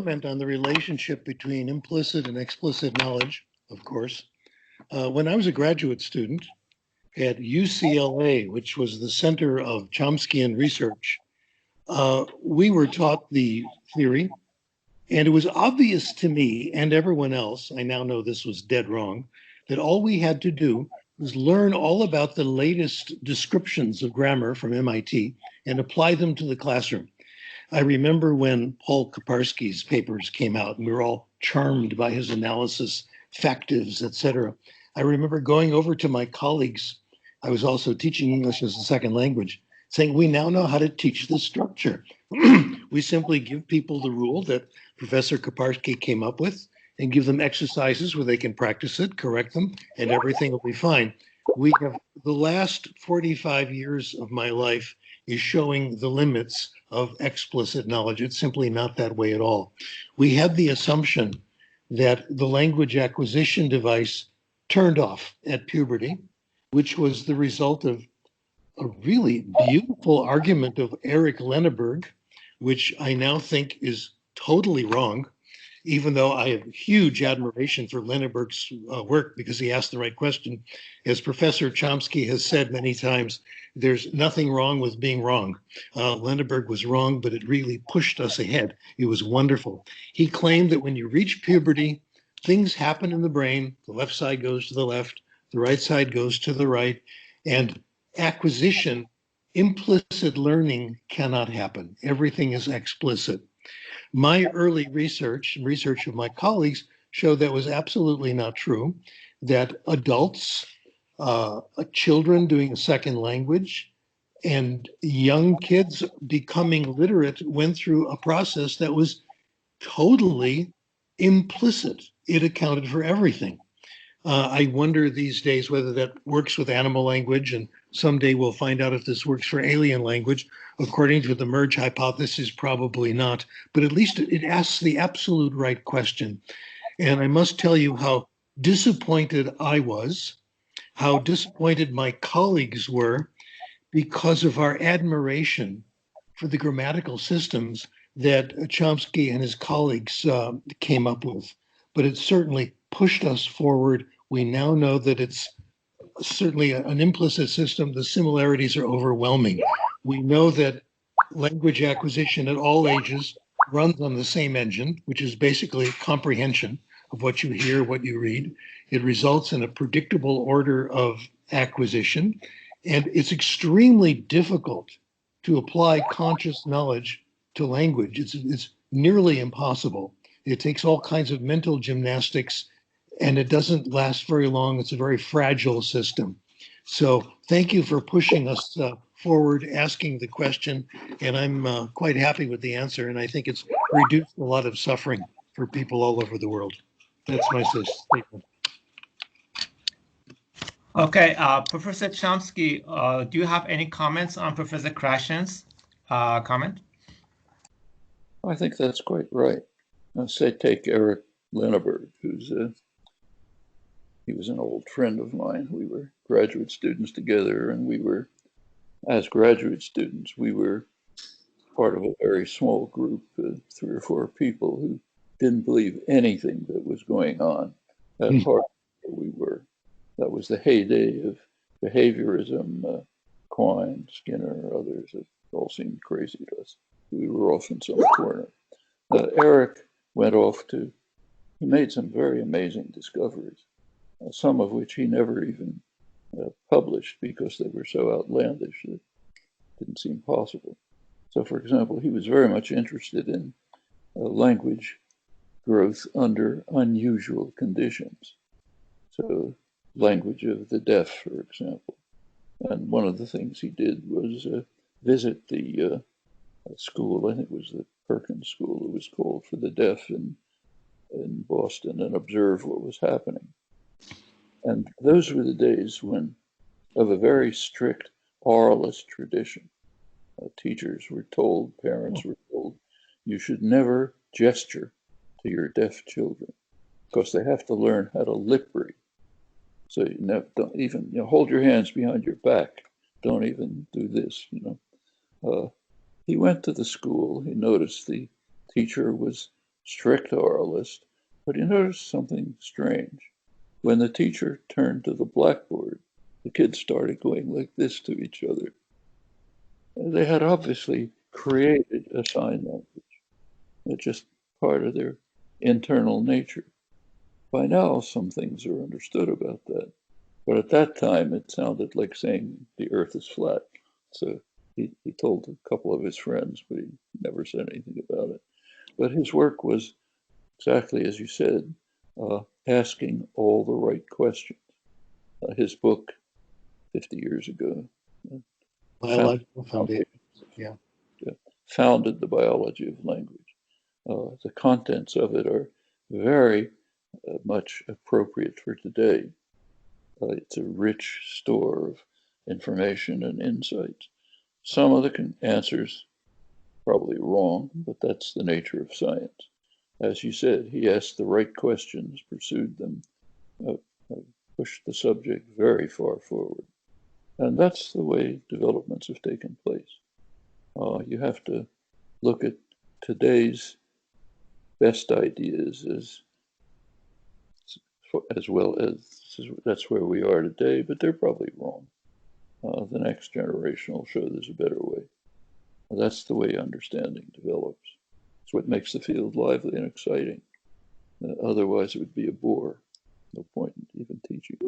comment on the relationship between implicit and explicit knowledge, of course. When I was a graduate student at UCLA, which was the center of Chomskyan research, we were taught the theory, and it was obvious to me and everyone else, I now know this was dead wrong, that all we had to do was learn all about the latest descriptions of grammar from MIT and apply them to the classroom. I remember when Paul Kaparsky's papers came out, and we were all charmed by his analysis, factives, et cetera. I remember going over to my colleagues, I was also teaching English as a second language, saying, we now know how to teach this structure. We simply give people the rule that Professor Kaparsky came up with and give them exercises where they can practice it, correct them, and everything will be fine. We have the last 45 years of my life is showing the limits of explicit knowledge. It's simply not that way at all. We had the assumption that the language acquisition device turned off at puberty, which was the result of a really beautiful argument of Eric Lenneberg, which I now think is totally wrong, even though I have huge admiration for Lenneberg's work because he asked the right question. As Professor Chomsky has said many times, there's nothing wrong with being wrong. Lenneberg was wrong, but it really pushed us ahead. It was wonderful. He claimed that when you reach puberty, things happen in the brain. The left side goes to the left, the right side goes to the right, and acquisition, implicit learning cannot happen. Everything is explicit. My early research and research of my colleagues showed that was absolutely not true, that adults, children doing a second language, and young kids becoming literate went through a process that was totally implicit. It accounted for everything. I wonder these days whether that works with animal language, and someday we'll find out if this works for alien language. According to the merge hypothesis, probably not, but at least it asks the absolute right question. And I must tell you how disappointed I was, how disappointed my colleagues were because of our admiration for the grammatical systems that Chomsky and his colleagues came up with. But it certainly pushed us forward. We now know that it's certainly an implicit system. The similarities are overwhelming. We know that language acquisition at all ages runs on the same engine, which is basically comprehension of what you hear, what you read. It results in a predictable order of acquisition, and it's extremely difficult to apply conscious knowledge to language. It's nearly impossible. It takes all kinds of mental gymnastics, and it doesn't last very long. It's a very fragile system. So thank you for pushing us forward, asking the question, and I'm quite happy with the answer, and I think it's reduced a lot of suffering for people all over the world. That's my statement. Okay, Professor Chomsky, do you have any comments on Professor Krashen's comment? I think that's quite right. I'll say take Eric Lenneberg, he was an old friend of mine. We were graduate students together, and as graduate students, we were part of a very small group, 3 or 4 people who didn't believe anything that was going on at Harvard. That was the heyday of behaviorism. Quine, Skinner, others, it all seemed crazy to us. We were off in some corner. Eric went off he made some very amazing discoveries, some of which he never even published because they were so outlandish that it didn't seem possible. So, for example, he was very much interested in language growth under unusual conditions. So, language of the deaf, for example. And one of the things he did was visit the school, I think it was the Perkins School, it was called, for the deaf in Boston, and observe what was happening. And those were the days of a very strict oralist tradition. Teachers were told, parents were told, you should never gesture to your deaf children because they have to learn how to lip read. So don't even hold your hands behind your back. Don't even do this. He went to the school. He noticed the teacher was strict oralist, but he noticed something strange. When the teacher turned to the blackboard, the kids started going like this to each other. They had obviously created a sign language. It's just part of their internal nature. By now, some things are understood about that. But at that time, it sounded like saying the earth is flat. So he told a couple of his friends, but he never said anything about it. But his work was exactly as you said, asking all the right questions. His book 50 years ago, Biological foundation. Yeah. founded the biology of language. The contents of it are very much appropriate for today. It's a rich store of information and insights. Some of the answers probably wrong, but that's the nature of science. As you said, he asked the right questions, pursued them, pushed the subject very far forward. And that's the way developments have taken place. You have to look at today's best ideas as well as that's where we are today, but they're probably wrong. The next generation will show there's a better way. That's the way understanding develops. It's what makes the field lively and exciting. Otherwise, it would be a bore. No point in even teaching.